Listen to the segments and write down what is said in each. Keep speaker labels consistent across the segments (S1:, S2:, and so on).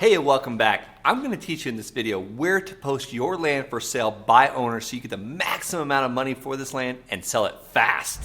S1: Hey, and welcome back. I'm going to teach you in this video where to post your land for sale by owner so you get the maximum amount of money for this land and sell it fast.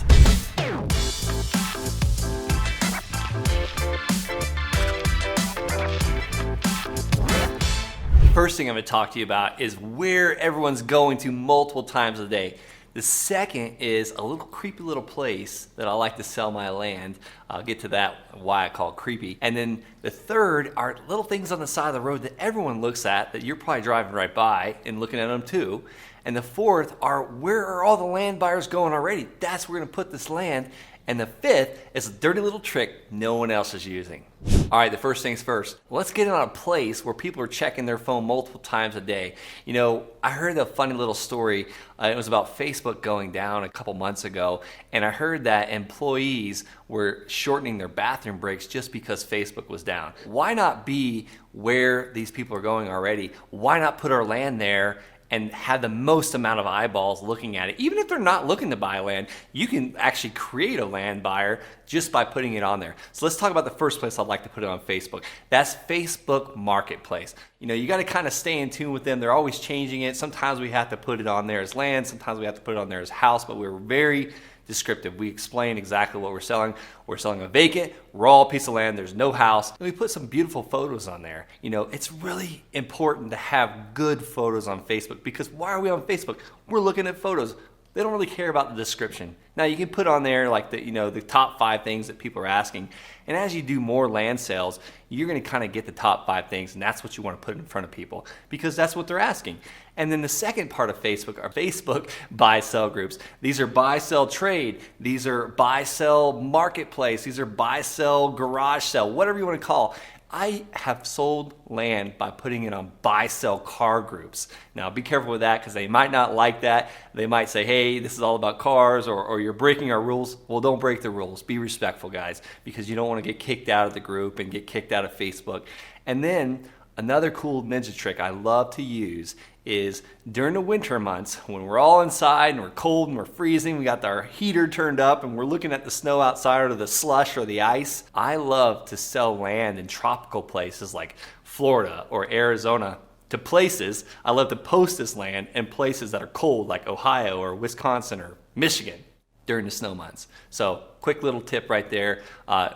S1: First thing I'm going to talk to you about is where everyone's going to multiple times a day. The second is a little creepy little place that I like to sell my land. I'll get to that, why I call it creepy. And then the third are little things on the side of the road that everyone looks at that you're probably driving right by and looking at them too. And the fourth are where are all the land buyers going already? That's where we're gonna put this land. And the fifth is a dirty little trick no one else is using. All right, the first things first. Let's get it on a place where people are checking their phone multiple times a day. You know, I heard a funny little story. It was about Facebook going down a couple months ago, and I heard that employees were shortening their bathroom breaks just because Facebook was down. Why not be where these people are going already? Why not put our land there and have the most amount of eyeballs looking at it? Even if they're not looking to buy land, you can actually create a land buyer just by putting it on there. So let's talk about the first place I'd like to put it on Facebook. That's Facebook Marketplace. You know, you got to kind of stay in tune with them. They're always changing it. Sometimes we have to put it on there as land. Sometimes we have to put it on there as house, but we're very descriptive. We explain exactly what we're selling. We're selling a vacant, raw piece of land. There's no house. And we put some beautiful photos on there. You know, it's really important to have good photos on Facebook because why are we on Facebook? We're looking at photos. They don't really care about the description. Now you can put on there like the top 5 things that people are asking. And as you do more land sales, you're gonna kind of get the top 5 things, and that's what you want to put in front of people because that's what they're asking. And then the second part of Facebook are Facebook buy-sell groups. These are buy-sell trade. These are buy-sell marketplace. These are buy-sell garage sale, whatever you want to call. I have sold land by putting it on buy-sell car groups. Now be careful with that because they might not like that. They might say, hey, this is all about cars or you're breaking our rules. Well, don't break the rules. Be respectful, guys, because you don't want to get kicked out of the group and get kicked out of Facebook. And then another cool ninja trick I love to use is during the winter months when we're all inside and we're cold and we're freezing, we got our heater turned up and we're looking at the snow outside or the slush or the ice. I love to sell land in tropical places like Florida or Arizona to places. I love to post this land in places that are cold like Ohio or Wisconsin or Michigan during the snow months. So quick little tip right there.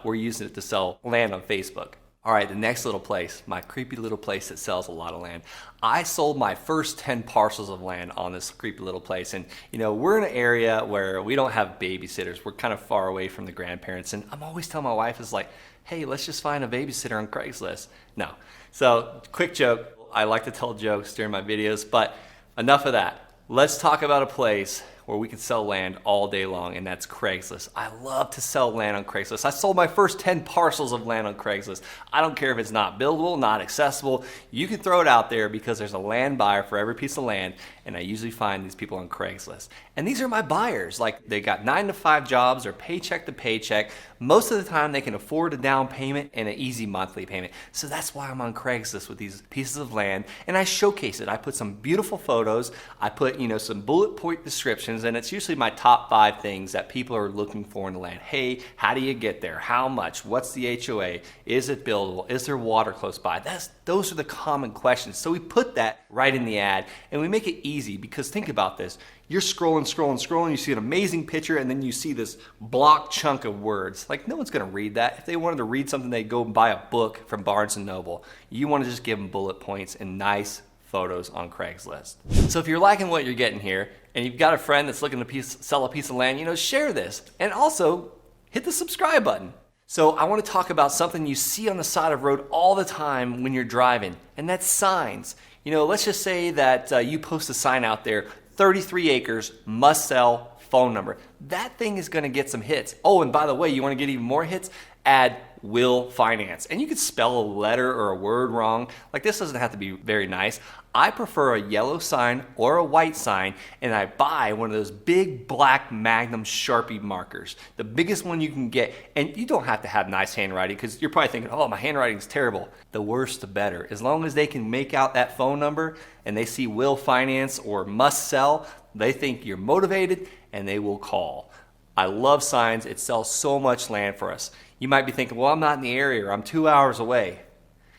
S1: We're using it to sell land on Facebook. All right, the next little place, my creepy little place that sells a lot of land. I sold my first 10 parcels of land on this creepy little place. And you know, we're in an area where we don't have babysitters. We're kind of far away from the grandparents. And I'm always telling my wife, is like, hey, let's just find a babysitter on Craigslist. No. So quick joke. I like to tell jokes during my videos, but enough of that. Let's talk about a place where we can sell land all day long, and that's Craigslist. I love to sell land on Craigslist. I sold my first 10 parcels of land on Craigslist. I don't care if it's not buildable, not accessible. You can throw it out there because there's a land buyer for every piece of land, and I usually find these people on Craigslist. And these are my buyers. Like, they got 9 to 5 jobs or paycheck to paycheck. Most of the time, they can afford a down payment and an easy monthly payment. So that's why I'm on Craigslist with these pieces of land, and I showcase it. I put some beautiful photos. I put, some bullet point descriptions, and it's usually my top 5 things that people are looking for in the land. Hey, how do you get there? How much? What's the HOA? Is it buildable? Is there water close by? Those are the common questions. So we put that right in the ad, and we make it easy because think about this. You're scrolling, you see an amazing picture, and then you see this block chunk of words. Like, no one's gonna read that. If they wanted to read something, they'd go and buy a book from Barnes & Noble. You wanna just give them bullet points and nice photos on Craigslist. So if you're liking what you're getting here, and you've got a friend that's looking to sell a piece of land, share this. And also, hit the subscribe button. So I want to talk about something you see on the side of the road all the time when you're driving, and that's signs. Let's just say that you post a sign out there, 33 acres, must sell, phone number. That thing is gonna get some hits. Oh, and by the way, you wanna get even more hits? Add will finance. And you could spell a letter or a word wrong. Like, this doesn't have to be very nice. I prefer a yellow sign or a white sign, and I buy one of those big black Magnum Sharpie markers, the biggest one you can get. And you don't have to have nice handwriting because you're probably thinking, oh, my handwriting's terrible. The worse the better. As long as they can make out that phone number and they see will finance or must sell, they think you're motivated and they will call. I love signs. It sells so much land for us. You might be thinking, well, I'm not in the area or I'm 2 hours away.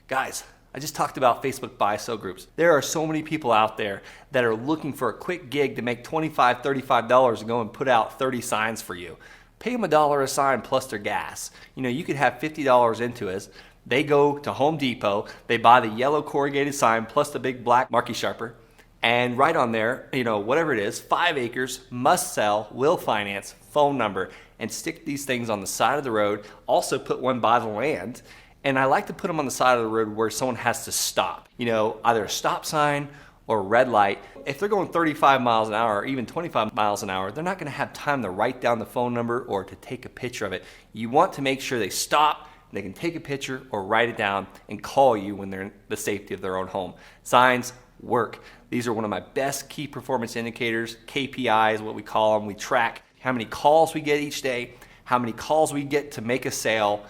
S1: Guys, I just talked about Facebook buy-sell groups. There are so many people out there that are looking for a quick gig to make $25, $35 and go and put out 30 signs for you. Pay them $1 a sign plus their gas. You could have $50 into it. They go to Home Depot, they buy the yellow corrugated sign plus the big black marquee sharper, and write on there, whatever it is, 5 acres, must sell, will finance, phone number, and stick these things on the side of the road. Also put one by the land. And I like to put them on the side of the road where someone has to stop, either a stop sign or a red light. If they're going 35 miles an hour or even 25 miles an hour, they're not going to have time to write down the phone number or to take a picture of it. You want to make sure they stop, they can take a picture or write it down and call you when they're in the safety of their own home. Signs work. These are one of my best key performance indicators. KPI is what we call them. We track how many calls we get each day, how many calls we get to make a sale,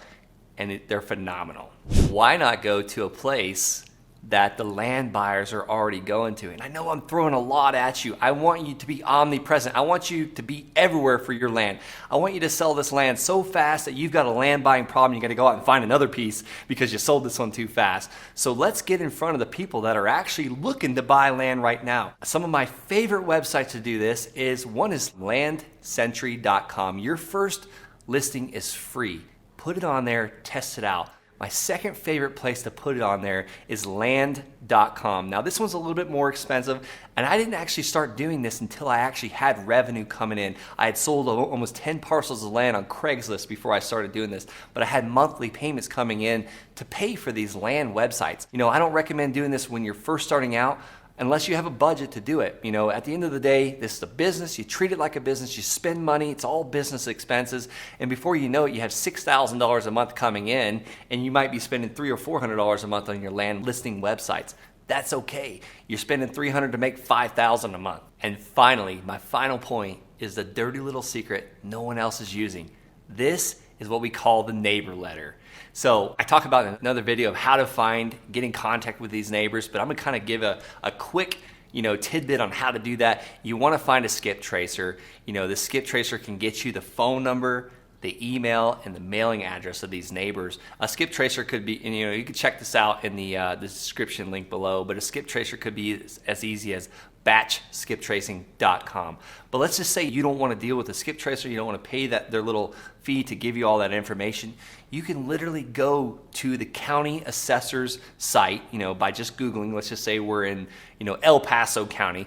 S1: and they're phenomenal. Why not go to a place that the land buyers are already going to? And I know I'm throwing a lot at you. I want you to be omnipresent. I want you to be everywhere for your land. I want you to sell this land so fast that you've got a land buying problem. You got to go out and find another piece because you sold this one too fast. So let's get in front of the people that are actually looking to buy land right now. Some of my favorite websites to do this is landcentury.com. Your first listing is free. Put it on there, test it out. My second favorite place to put it on there is land.com. Now this one's a little bit more expensive, and I didn't actually start doing this until I actually had revenue coming in. I had sold almost 10 parcels of land on Craigslist before I started doing this, but I had monthly payments coming in to pay for these land websites. I don't recommend doing this when you're first starting out, unless you have a budget to do it. At the end of the day, this is a business. You treat it like a business. You spend money. It's all business expenses. And before you know it, you have $6,000 a month coming in, and you might be spending $300 or $400 a month on your land listing websites. That's okay. You're spending $300 to make $5,000 a month. And finally, my final point is the dirty little secret no one else is using. This is what we call the neighbor letter. So I talk about in another video of how to get in contact with these neighbors, but I'm gonna kind of give a quick tidbit on how to do that. You want to find a skip tracer. The skip tracer can get you the phone number, the email, and the mailing address of these neighbors. A skip tracer could be, you can check this out in the description link below, but a skip tracer could be as easy as batchskiptracing.com. But let's just say you don't want to deal with a skip tracer, you don't want to pay their little fee to give you all that information. You can literally go to the county assessor's site, by just Googling. Let's just say we're in, El Paso County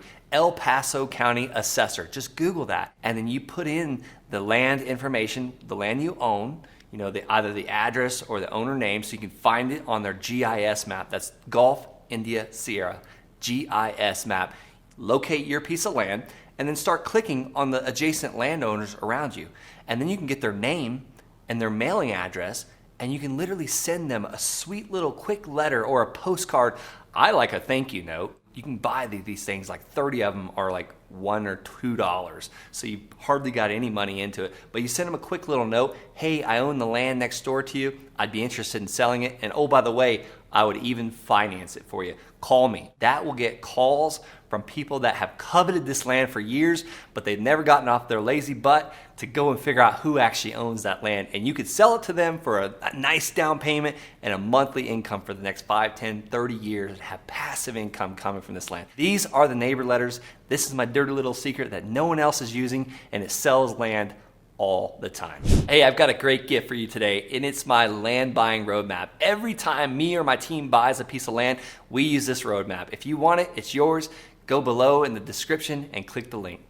S1: assessor. Just Google that, and then you put in the land information, the land you own, either the address or the owner name, so you can find it on their GIS map. That's Golf India Sierra GIS map. Locate your piece of land, and then start clicking on the adjacent landowners around you. And then you can get their name and their mailing address, and you can literally send them a sweet little quick letter or a postcard. I like a thank you note. You can buy these things, like 30 of them are like $1 or $2. So you hardly got any money into it. But you send them a quick little note. Hey, I own the land next door to you. I'd be interested in selling it. And oh, by the way, I would even finance it for you. Call me. That will get calls from people that have coveted this land for years, but they've never gotten off their lazy butt to go and figure out who actually owns that land. And you could sell it to them for a nice down payment and a monthly income for the next 5, 10, 30 years and have passive income coming from this land. These are the neighbor letters. This is my dirty little secret that no one else is using, and it sells land all the time. Hey, I've got a great gift for you today, and it's my land buying roadmap. Every time me or my team buys a piece of land, we use this roadmap. If you want it, it's yours. Go below in the description and click the link.